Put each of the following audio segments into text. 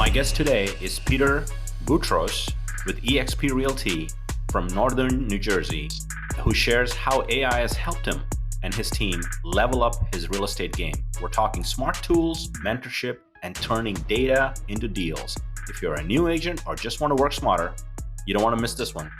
My guest today is Peter Boutros with eXp Realty from Northern New Jersey, who shares how AI has helped him and his team level up his real estate game. We're talking smart tools, mentorship, and turning data into deals. If you're a new agent or just want to work smarter, you don't want to miss this one.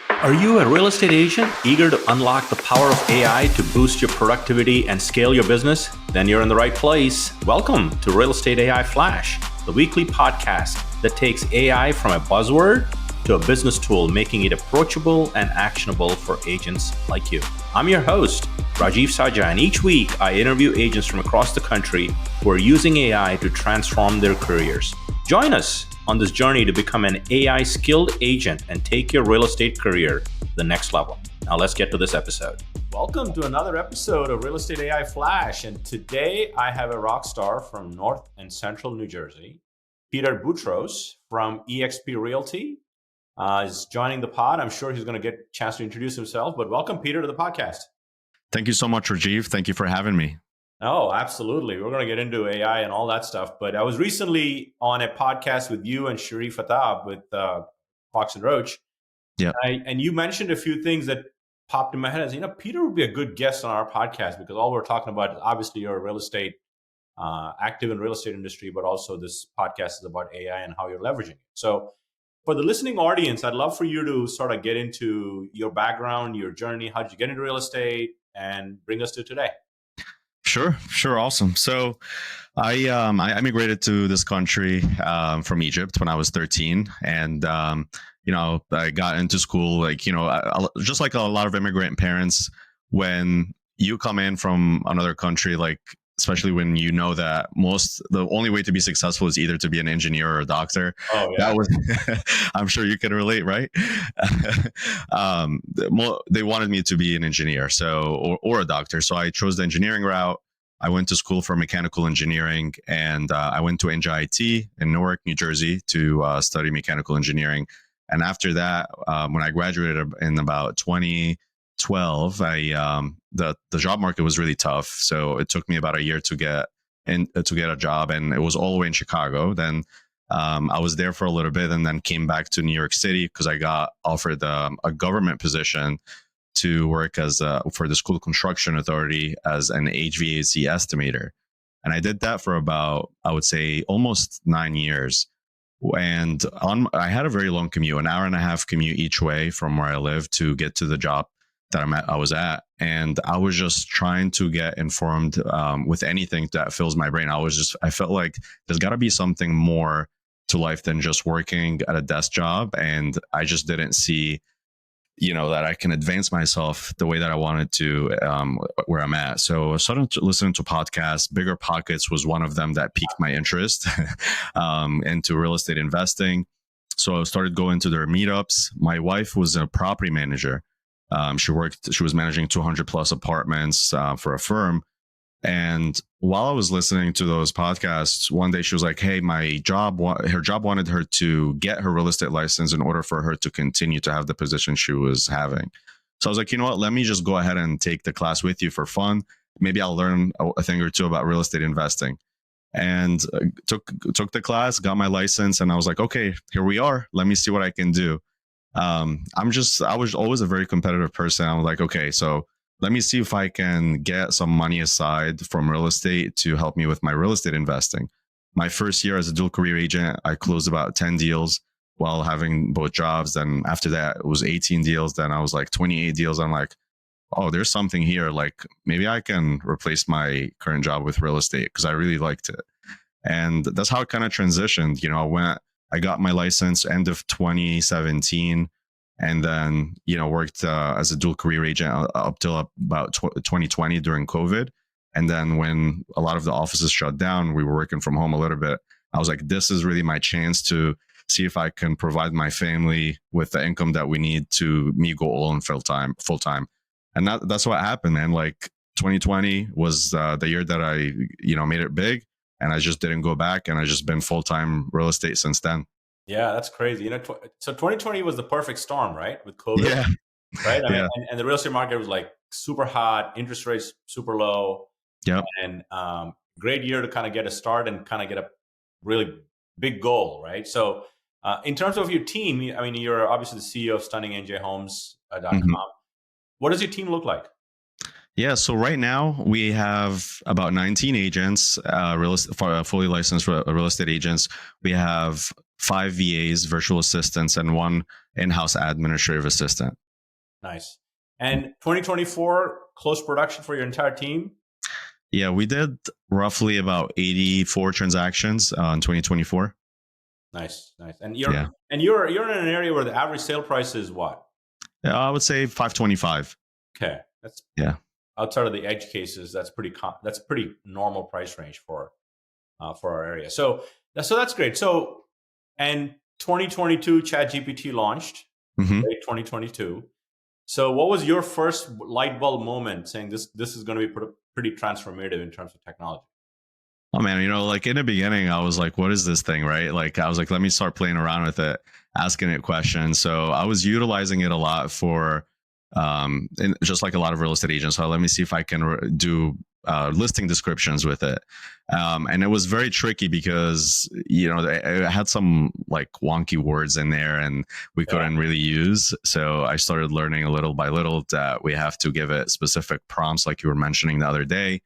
Are you a real estate agent eager to unlock the power of AI to boost your productivity and scale your business? Then you're in the right place. Welcome to Real Estate AI Flash, the weekly podcast that takes AI from a buzzword to a business tool, making it approachable and actionable for agents like you. I'm your host, Rajiv Sajja, and each week I interview agents from across the country who are using AI to transform their careers. Join us on this journey to become an AI skilled agent and take your real estate career to the next level. Now let's get to this episode. Welcome to another episode of Real Estate AI Flash. And today I have a rock star from North and Central New Jersey. Peter Boutros from eXp Realty is joining the pod. I'm sure he's going to get a chance to introduce himself, but welcome, Peter, to the podcast. Thank you so much, Rajiv. Thank you for having me. Oh, absolutely. We're going to get into AI and all that stuff. But I was recently on a podcast with you and Sharif Atab with Fox and Roach. Yeah. And you mentioned a few things that popped in my head as, Peter would be a good guest on our podcast because all we're talking about is obviously you're a real estate, active in real estate industry, but also this podcast is about AI and how you're leveraging it. So for the listening audience, I'd love for you to sort of get into your background, your journey. How did you get into real estate and bring us to today? Sure. Awesome. So I immigrated to this country from Egypt when I was 13. And, I got into school, just like a lot of immigrant parents, when you come in from another country, especially when you know that the only way to be successful is either to be an engineer or a doctor. Oh, yeah. That was, I'm sure you can relate, right? They wanted me to be an engineer, or a doctor. So I chose the engineering route. I went to school for mechanical engineering, and I went to NJIT in Newark, New Jersey to study mechanical engineering. And after that, when I graduated in about 2012, the job market was really tough. So it took me about a year to get a job, and it was all the way in Chicago. Then I was there for a little bit, and then came back to New York City because I got offered a government position to work for the school construction authority as an HVAC estimator. And I did that for about, I would say, almost 9 years. And I had a very long commute, an hour and a half commute each way from where I live to get to the job that I was at. And I was just trying to get informed with anything that fills my brain. I felt like there's got to be something more to life than just working at a desk job. And I just didn't see, that I can advance myself the way that I wanted to, where I'm at. So I started listening to podcasts. Bigger Pockets was one of them that piqued my interest into real estate investing. So I started going to their meetups. My wife was a property manager. She was managing 200 plus apartments for a firm. And while I was listening to those podcasts, one day she was like, hey, her job wanted her to get her real estate license in order for her to continue to have the position she was having. So I was like, you know what, let me just go ahead and take the class with you for fun. Maybe I'll learn a thing or two about real estate investing. And took the class, got my license, and I was like, okay, here we are. Let me see what I can do. I was always a very competitive person. I was like, okay, so let me see if I can get some money aside from real estate to help me with my real estate investing. My first year as a dual career agent, I closed about 10 deals while having both jobs. Then after that, it was 18 deals. Then I was like 28 deals. I'm like, oh, there's something here. Like maybe I can replace my current job with real estate because I really liked it. And that's how it kind of transitioned. I got my license end of 2017. And then, worked as a dual career agent up till about 2020 during COVID. And then when a lot of the offices shut down, we were working from home a little bit. I was like, this is really my chance to see if I can provide my family with the income that we need to me go all in full time. And that's what happened, man. Like 2020 was the year that I, made it big, and I just didn't go back, and I just been full-time real estate since then. Yeah, that's crazy. So 2020 was the perfect storm, right? With COVID, yeah. Right? I mean, and the real estate market was like super hot, interest rates super low. Yep. And great year to kind of get a start and kind of get a really big goal, right? So, in terms of your team, I mean, you're obviously the CEO of stunningnjhomes.com. Mhm. What does your team look like? Yeah, so right now we have about 19 agents, fully licensed real estate agents. We have 5 VAs, virtual assistants, and one in-house administrative assistant. Nice. And 2024 close production for your entire team? Yeah, we did roughly about 84 transactions in 2024. Nice, nice. Yeah, You're in an area where the average sale price is what? yeah, I would say 525. Okay, that's Yeah. outside of the edge cases. That's pretty normal price range for our area. So that's great. So and 2022 ChatGPT launched, hmm late 2022. So what was your first light bulb moment saying this is going to be pretty transformative in terms of technology? Oh man, like in the beginning, I was like, what is this thing, right? Like, I was like, let me start playing around with it, asking it questions. So I was utilizing it a lot for, and just like a lot of real estate agents. So let me see if I can do listing descriptions with it. And it was very tricky because, it had some like wonky words in there and we couldn't really use. So I started learning a little by little that we have to give it specific prompts, like you were mentioning the other day,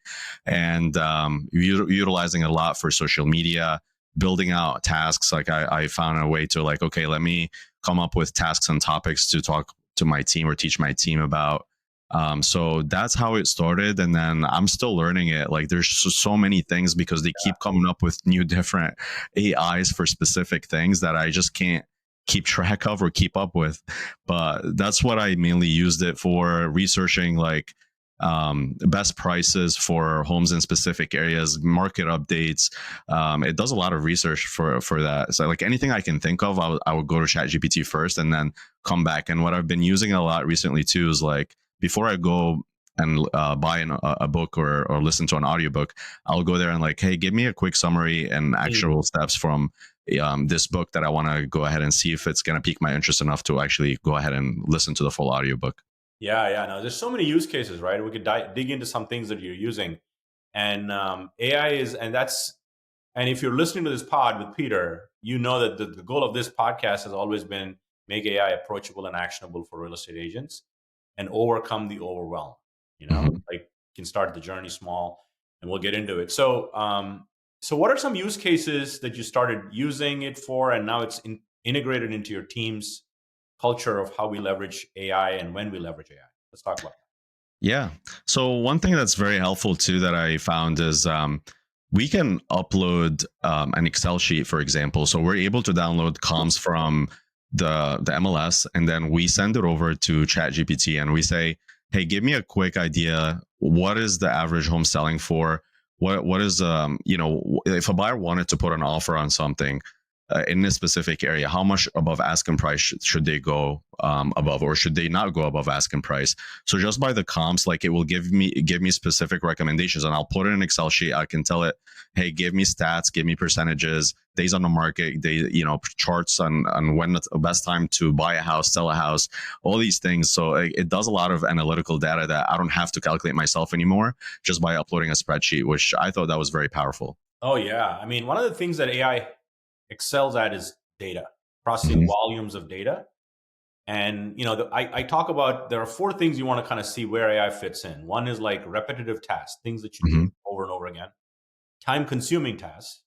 and utilizing it a lot for social media, building out tasks. Like I found a way to like, okay, let me come up with tasks and topics to talk to my team or teach my team about. So that's how it started. And then I'm still learning it. Like there's so many things because they keep coming up with new different AIs for specific things that I just can't keep track of or keep up with. But that's what I mainly used it for, researching like best prices for homes in specific areas, market updates. It does a lot of research for that. So like anything I can think of, I would go to ChatGPT first and then come back. And what I've been using a lot recently too is like before I go and buy a book or listen to an audiobook, I'll go there and like, hey, give me a quick summary and actual steps from this book that I want to go ahead and see if it's going to pique my interest enough to actually go ahead and listen to the full audiobook. Yeah. No, there's so many use cases, right? We could dig into some things that you're using, and AI and if you're listening to this pod with Peter, you know that the goal of this podcast has always been make AI approachable and actionable for real estate agents and overcome the overwhelm. Like you can start the journey small, and we'll get into it. So, so what are some use cases that you started using it for, and now it's integrated into your team's culture of how we leverage AI and when we leverage AI? Let's talk about that. Yeah. So one thing that's very helpful too that I found is we can upload an Excel sheet, for example. So we're able to download comms from the MLS, and then we send it over to ChatGPT and we say, hey, give me a quick idea. What is the average home selling for? What is if a buyer wanted to put an offer on something in this specific area, how much above asking price should they go above, or should they not go above asking price? So just by the comps, like it will give me specific recommendations, and I'll put it in an Excel sheet. I can tell it, hey, give me stats, give me percentages, days on the market, charts on when the best time to buy a house, sell a house, all these things. So it does a lot of analytical data that I don't have to calculate myself anymore, just by uploading a spreadsheet, which I thought that was very powerful. Oh yeah, I mean, one of the things that AI excels at is data, processing volumes of data. And I talk about, there are four things you want to kind of see where AI fits in. One is like repetitive tasks, things that you do over and over again. Time consuming tasks.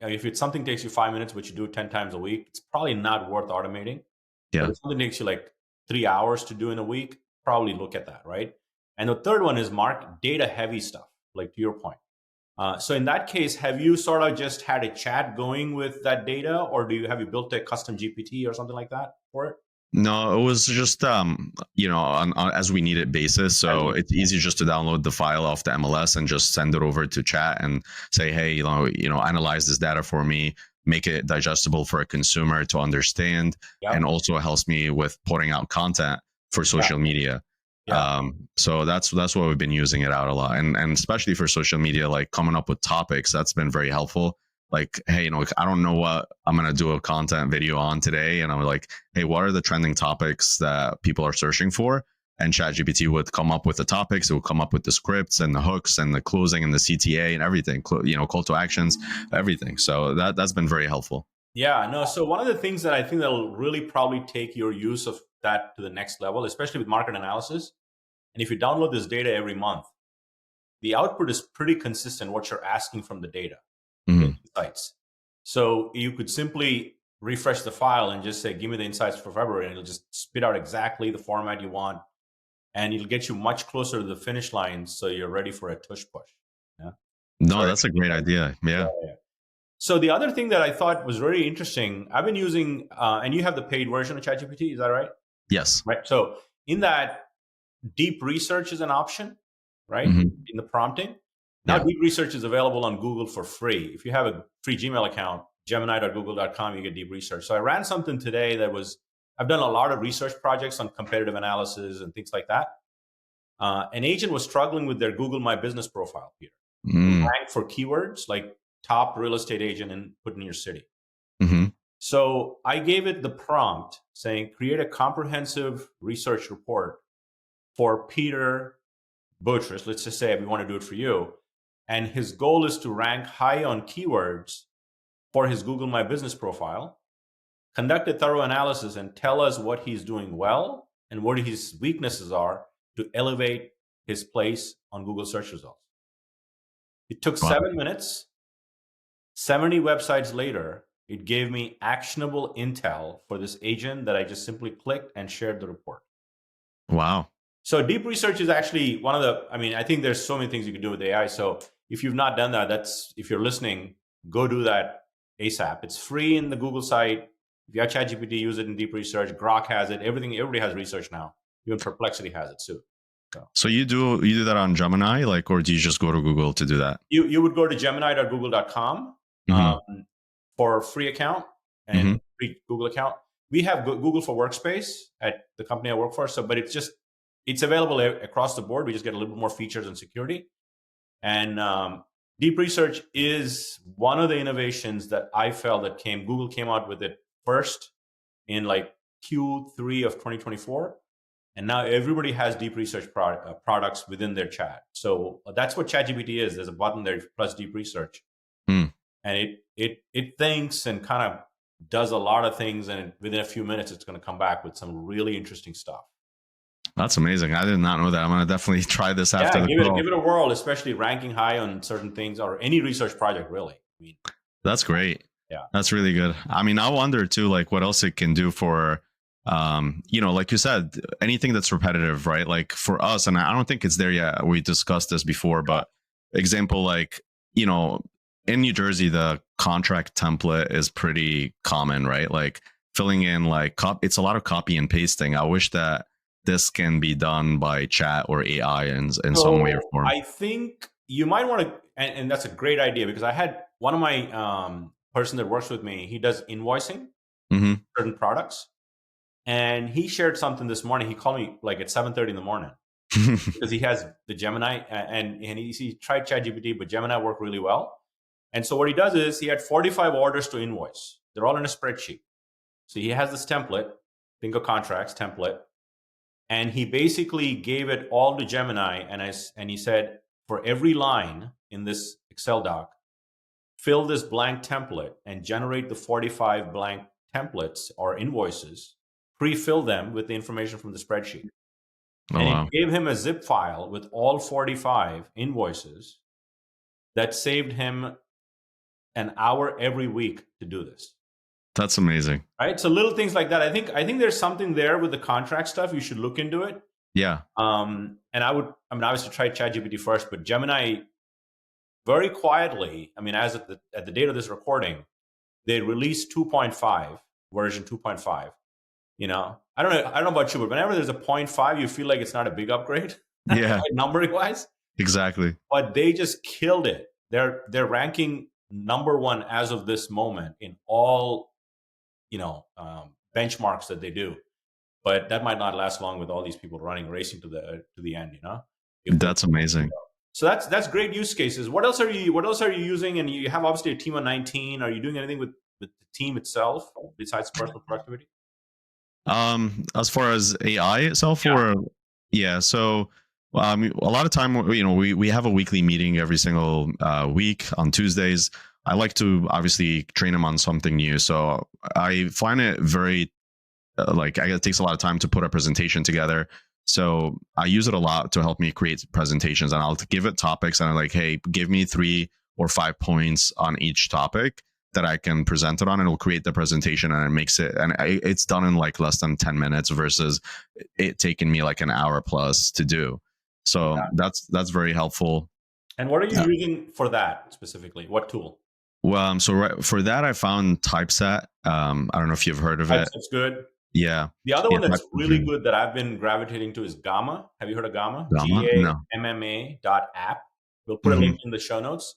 If it's something takes you 5 minutes, but you do it 10 times a week, it's probably not worth automating. Yeah. But if something takes you like 3 hours to do in a week, probably look at that, right? And the third one is data heavy stuff, like to your point. So in that case, have you sort of just had a chat going with that data, or have you built a custom GPT or something like that for it? No, it was just on as we need it basis. So it's easy just to download the file off the MLS and just send it over to chat and say, hey, analyze this data for me, make it digestible for a consumer to understand, and also helps me with putting out content for social media. So that's what we've been using it out a lot, and especially for social media, like coming up with topics, that's been very helpful. Like, hey, I don't know what I'm going to do a content video on today. And I'm like, hey, what are the trending topics that people are searching for? and ChatGPT would come up with the topics, it would come up with the scripts and the hooks and the closing and the CTA and everything, call to actions, everything. So that's been very helpful. Yeah, no. So one of the things that I think that'll really probably take your use of that to the next level, especially with market analysis, and if you download this data every month, the output is pretty consistent what you're asking from the data, the insights. So you could simply refresh the file and just say, give me the insights for February, and it'll just spit out exactly the format you want. And it'll get you much closer to the finish line so you're ready for a tush push. Yeah. No, that's a great idea. Yeah. So the other thing that I thought was very interesting, I've been using, and you have the paid version of ChatGPT, is that right? Yes. Right. So in that, deep research is an option, right? In the prompting. Now, deep research is available on Google for free. If you have a free Gmail account, Gemini.google.com, you get deep research. So I ran something today that was, I've done a lot of research projects on competitive analysis and things like that. An agent was struggling with their Google My Business profile, Peter. Rank for keywords like top real estate agent and put in your city. So I gave it the prompt saying, create a comprehensive research report for Peter Boutrous. Let's just say we want to do it for you. And his goal is to rank high on keywords for his Google My Business profile, conduct a thorough analysis and tell us what he's doing well and what his weaknesses are to elevate his place on Google search results. It took 7 minutes. 70 websites later, it gave me actionable intel for this agent that I just simply clicked and shared the report. Wow. So deep research is actually one of the, I think there's so many things you can do with AI. So if you've not done that, if you're listening, go do that ASAP. It's free in the Google site. If you have ChatGPT, use it in deep research. Grok has it. Everybody has research now. Even Perplexity has it too. So you do that on Gemini, or do you just go to Google to do that? You would go to Gemini.google.com for a free account and free Google account. We have Google for Workspace at the company I work for. So, but it's available across the board. We just get a little bit more features and security. And deep research is one of the innovations that I felt that Google came out with it first in like Q3 of 2024. And now everybody has deep research products within their chat. So that's what ChatGPT is. There's a button there plus deep research. And it thinks and kind of does a lot of things. And within a few minutes, it's going to come back with some really interesting stuff. That's amazing. I did not know that. I'm going to definitely try this after the call. Give it a whirl, especially ranking high on certain things or any research project, really. That's great. Yeah. That's really good. I wonder too, what else it can do for, like you said, anything that's repetitive, right? Like for us, and I don't think it's there yet. We discussed this before, but example, in New Jersey, the contract template is pretty common, right? Like filling in it's a lot of copy and pasting. I wish that this can be done by chat or AI in some way or form. I think you might want to, and that's a great idea, because I had one of my person that works with me, he does invoicing, certain products. And he shared something this morning. He called me at 7:30 in the morning because he has the Gemini and he tried ChatGPT, but Gemini worked really well. And so what he does is he had 45 orders to invoice. They're all in a spreadsheet. So he has this template, think of contracts template. And he basically gave it all to Gemini. And he said, for every line in this Excel doc, fill this blank template and generate the 45 blank templates or invoices, pre-fill them with the information from the spreadsheet. And it gave him a zip file with all 45 invoices that saved him an hour every week to do this. That's amazing. Right? So little things like that. I think there's something there with the contract stuff. You should look into it. Yeah. And obviously try ChatGPT first, but Gemini very quietly, as at the date of this recording, they released 2.5, version 2.5. I don't know about you, but whenever there's a 0.5, you feel like it's not a big upgrade. Yeah. Numbering wise. Exactly. But they just killed it. They're ranking number one as of this moment in all, benchmarks that they do. But that might not last long with all these people racing to the end, That's amazing. So that's great use cases. What else are you using? And you have obviously a team of 19. Are you doing anything with the team itself besides personal productivity? As far as AI itself, Yeah. So a lot of time, we have a weekly meeting every single week on Tuesdays. I like to obviously train them on something new. So I find it very it takes a lot of time to put a presentation together. So I use it a lot to help me create presentations, and I'll give it topics, and I'm like, hey, give me 3 or 5 points on each topic that I can present it on, and it'll create the presentation, and it makes it, and it's done in like less than 10 minutes versus it taking me like an hour plus to do. So Yeah. that's very helpful. And what are you using for that specifically? What tool? Well, so for that, I found Typeset. I don't know if you've heard of it. Typeset's good. Yeah. The other Yeah. one that's really good that I've been gravitating to is Gamma. Have you heard of Gamma? Gamma? No. Gamma.app. We'll put a Mhm. link in the show notes.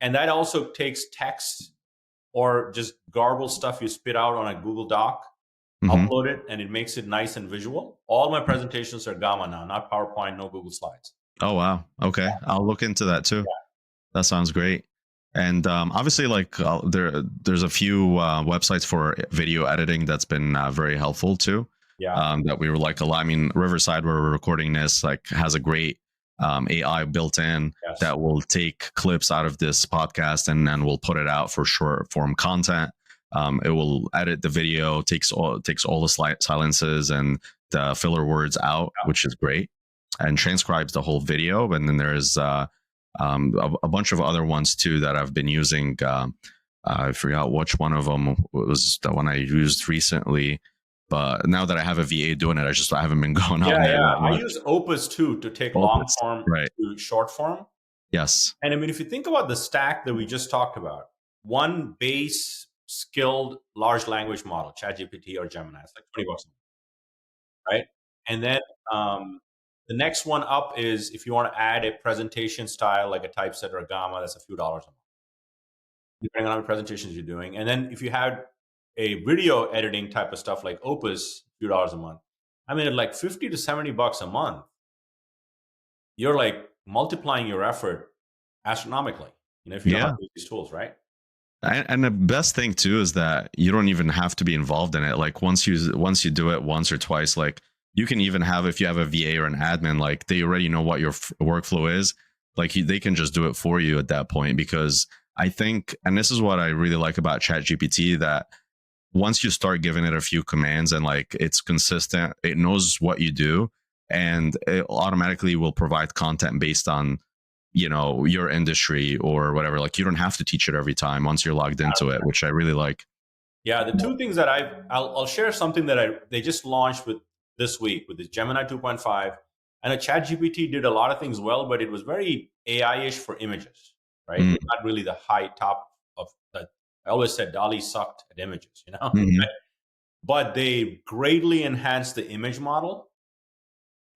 And that also takes text or just garble stuff you spit out on a Google Doc, Mhm. upload it, and it makes it nice and visual. All my presentations are Gamma now, not PowerPoint, no Google Slides. Oh wow. Okay, I'll look into that too. That sounds great. And obviously, like there's a few websites for video editing that's been very helpful too. Yeah. That we were like a lot. I mean, Riverside, where we're recording this, like has a great AI built in Yes. that will take clips out of this podcast and then we'll put it out for short form content. It will edit the video, takes all the silences and the filler words out, which is great, and transcribes the whole video. And then there's a bunch of other ones too that I've been using. I forgot which one of them was the one I used recently, but now that I have a VA doing it, I haven't been going out there that I much. use Opus too to take long Opus, form right? to short form. Yes. And I mean, if you think about the stack that we just talked about, one base skilled large language model, ChatGPT or Gemini, it's like $20 a month, right? And then the next one up is if you want to add a presentation style like a Typeset or a Gamma, that's a few dollars a month, depending on how many presentations you're doing. And then if you had a video editing type of stuff like Opus, a few dollars a month. I mean, at like 50 to 70 bucks a month, you're like multiplying your effort astronomically, if you know how to use these tools, right? And the best thing too is that you don't even have to be involved in it. Like once you do it once or twice, like you can even have, if you have a VA or an admin, like they already know what your workflow is. Like they can just do it for you at that point. Because I think, and this is what I really like about ChatGPT, that once you start giving it a few commands and like it's consistent, it knows what you do, and it automatically will provide content based on your industry or whatever. Like you don't have to teach it every time once you're logged into it, which I really like. Yeah, the two things that I'll share something that they just launched with this week with this Gemini 2.5, and a ChatGPT did a lot of things well, but it was very AI-ish for images, right? Not really the high top of that. I always said DALL-E sucked at images, Mhm. but they greatly enhanced the image model,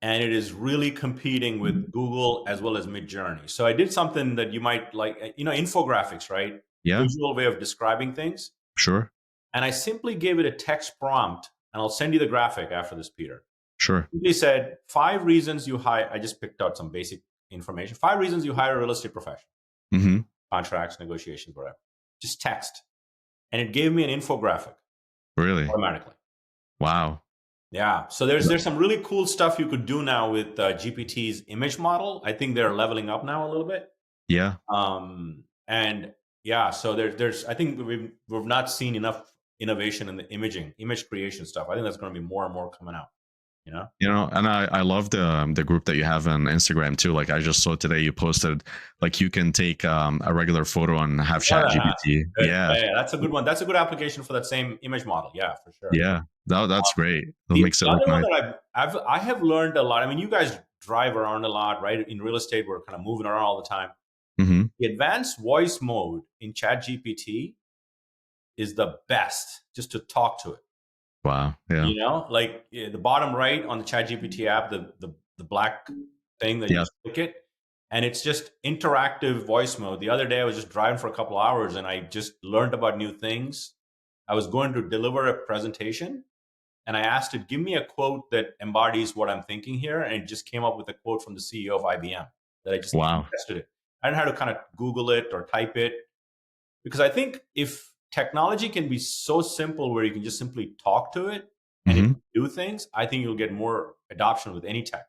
and it is really competing with Google as well as Midjourney. So I did something that you might like, infographics, right? Yeah, Visual way of describing things. sure, And I simply gave it a text prompt, and I'll send you the graphic after this, Peter. sure. Simply said, 5 reasons you hire, I just picked out some basic information. 5 reasons you hire a real estate professional, Hmm. contracts, negotiations, whatever. Just text. And it gave me an infographic Really? automatically. Wow. Yeah. So there's some really cool stuff you could do now with GPT's image model. I think they're leveling up now a little bit. Yeah. And yeah, so there's I think we've not seen enough innovation in the image creation stuff. I think that's going to be more and more coming out. And I love the group that you have on Instagram too. Like I just saw today you posted like you can take a regular photo and have Chat GPT. Yeah. Yeah, that's a good one. That's a good application for that same image model. Yeah, for sure. Yeah. That's great. That The, makes it the look other one nice. that I have learned a lot. I mean, you guys drive around a lot, right? In real estate, we're kind of moving around all the time. Hmm. The advanced voice mode in ChatGPT is the best just to talk to it. Wow. Yeah. Like the bottom right on the ChatGPT app, the black thing that you click it, and it's just interactive voice mode. The other day, I was just driving for a couple hours, and I just learned about new things. I was going to deliver a presentation, and I asked it, give me a quote that embodies what I'm thinking here, and it just came up with a quote from the CEO of IBM that I just tested it. I didn't have to kind of Google it or type it, because I think if technology can be so simple where you can just simply talk to it and it can do things, I think you'll get more adoption with any tech.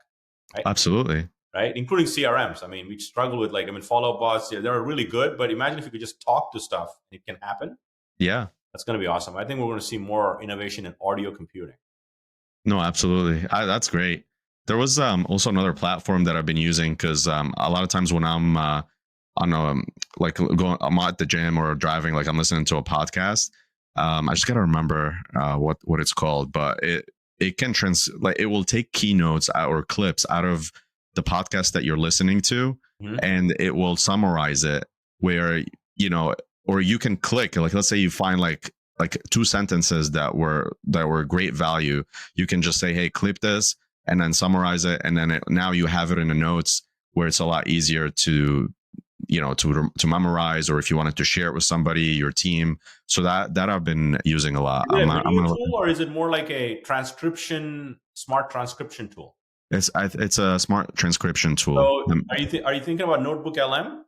right? Absolutely. Right? Including CRMs. I mean, we struggle with follow-up bots. Yeah, they're really good, but imagine if you could just talk to stuff, it can happen. Yeah. That's going to be awesome. I think we're going to see more innovation in audio computing. No, absolutely. That's great. There was also another platform that I've been using because a lot of times when I'm on like going, I'm at the gym or driving, like I'm listening to a podcast. I just gotta remember what it's called, but it can like it will take keynotes or clips out of the podcast that you're listening to, and it will summarize it where or you can click, like let's say you find like two sentences that were great value. You can just say, hey, clip this and then summarize it, and then now you have it in the notes where it's a lot easier to to memorize, or if you wanted to share it with somebody, your team. So that I've been using a lot. Is it a video tool, or is it more like a smart transcription tool? It's a smart transcription tool. So are you thinking about Notebook LM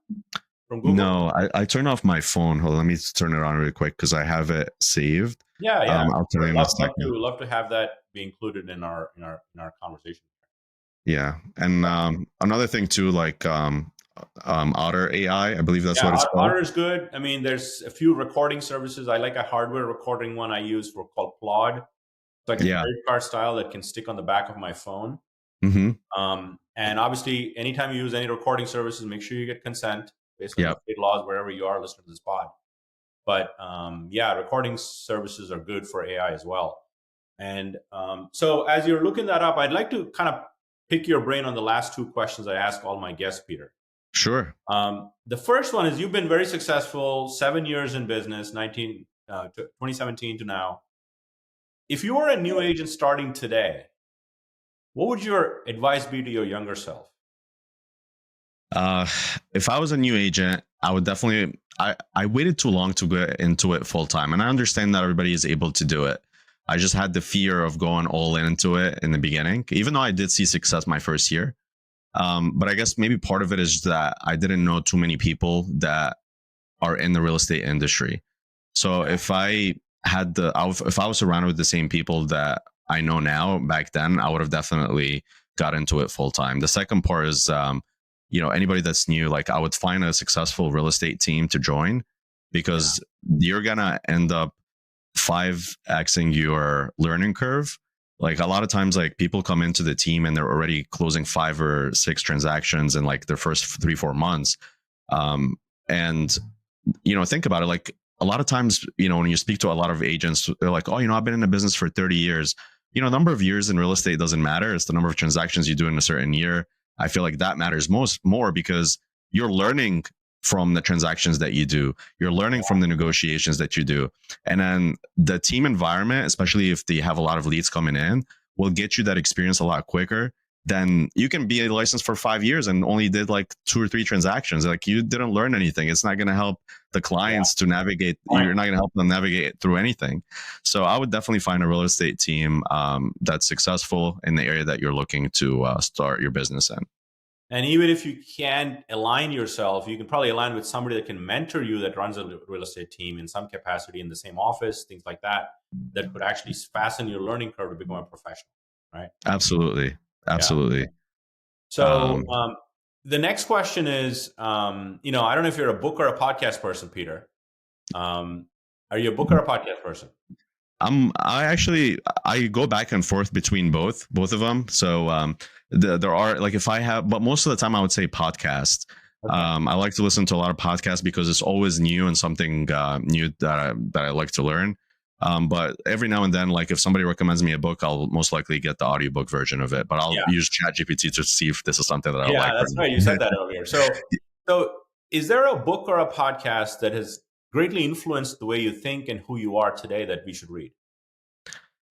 from Google? No, I turned off my phone. Hold on, let me turn it on really quick because I have it saved. Yeah. I'll tell you in a second. Love to have that be included in our conversation. Yeah, and another thing too, like Otter AI, I believe that's what it's called. Otter is good. I mean, there's a few recording services. I like a hardware recording one I use called Plod. It's like a credit card style that can stick on the back of my phone. And obviously, anytime you use any recording services, make sure you get consent based on the state laws wherever you are listening to this pod. But recording services are good for AI as well. And so as you're looking that up, I'd like to kind of pick your brain on the last two questions I ask all my guests, Peter. Sure. The first one is, you've been very successful, 7 years in business, 2017 to now. If you were a new agent starting today, what would your advice be to your younger self? If I was a new agent, I would definitely, I waited too long to get into it full time. And I understand that everybody is able to do it. I just had the fear of going all into it in the beginning, even though I did see success my first year. But I guess maybe part of it is that I didn't know too many people that are in the real estate industry. So if I was surrounded with the same people that I know now back then, I would have definitely got into it full time. The second part is, anybody that's new, like I would find a successful real estate team to join, because you're going to end up 5xing your learning curve. Like a lot of times, like people come into the team and they're already closing 5 or 6 transactions in like their first 3-4 months. And think about it. Like a lot of times, when you speak to a lot of agents, they're like, oh, I've been in the business for 30 years. Number of years in real estate doesn't matter. It's the number of transactions you do in a certain year. I feel like that matters more because you're learning from the transactions that you do. You're learning from the negotiations that you do. And then the team environment, especially if they have a lot of leads coming in, will get you that experience a lot quicker than you can be licensed for 5 years and only did like 2 or 3 transactions. Like you didn't learn anything. It's not going to help the clients to navigate. You're not going to help them navigate through anything. So I would definitely find a real estate team that's successful in the area that you're looking to start your business in. And even if you can't align yourself, you can probably align with somebody that can mentor you, that runs a real estate team in some capacity in the same office, things like that, that could actually fasten your learning curve to become a professional, right? Absolutely. Yeah. So the next question is, I don't know if you're a book or a podcast person, Peter. Are you a book or a podcast person? I go back and forth between both of them. So there are, like, if I have, but most of the time I would say podcast. Okay. I like to listen to a lot of podcasts because it's always new and something new that I like to learn. But every now and then, like if somebody recommends me a book, I'll most likely get the audiobook version of it. But I'll use ChatGPT to see if this is something that I like. Yeah, that's right. You said that earlier. So is there a book or a podcast that has greatly influenced the way you think and who you are today that we should read?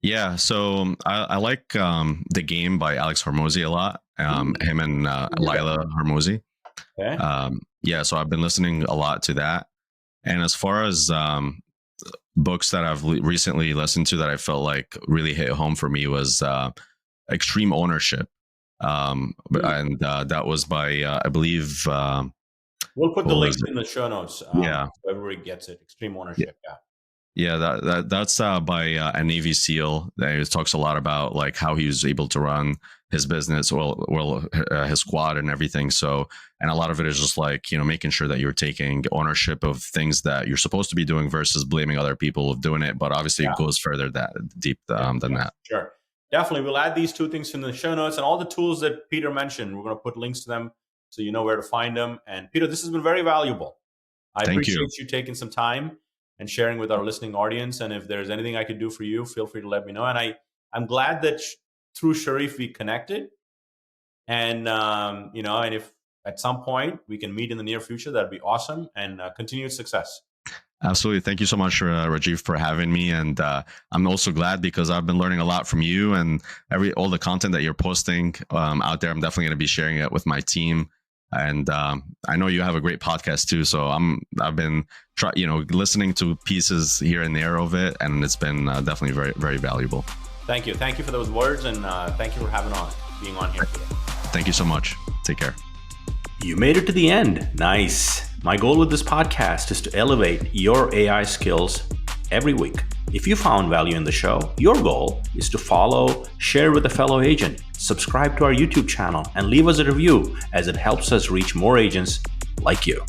Yeah, so I like The Game by Alex Hormozy a lot. Him and Lila Hormozy. Okay. So I've been listening a lot to that. And as far as books that I've recently listened to that I felt like really hit home for me was Extreme Ownership. And that was by, I believe... we'll put the link in the show notes. So everybody gets it. Extreme Ownership, that's by a Navy SEAL. That talks a lot about like how he was able to run his business, his squad and everything. So, and a lot of it is just like, making sure that you're taking ownership of things that you're supposed to be doing versus blaming other people of doing it. But obviously it goes further that deep than that. Sure. Definitely. We'll add these two things in the show notes, and all the tools that Peter mentioned. We're going to put links to them so you know where to find them. And Peter, this has been very valuable. I appreciate you taking some time and sharing with our listening audience. And if there's anything I could do for you, feel free to let me know. And I'm glad that through Sharif we connected. And and if at some point we can meet in the near future, that'd be awesome. And continued success. Absolutely. Thank you so much, Rajiv, for having me. And I'm also glad because I've been learning a lot from you and all the content that you're posting out there. I'm definitely going to be sharing it with my team. And I know you have a great podcast too. So I've been listening to pieces here and there of it, and it's been definitely very, very valuable. Thank you. Thank you for those words, and thank you for being on here today. Thank you so much. Take care. You made it to the end. Nice. My goal with this podcast is to elevate your AI skills every week. If you found value in the show, your goal is to follow, share with a fellow agent, subscribe to our YouTube channel, and leave us a review, as it helps us reach more agents like you.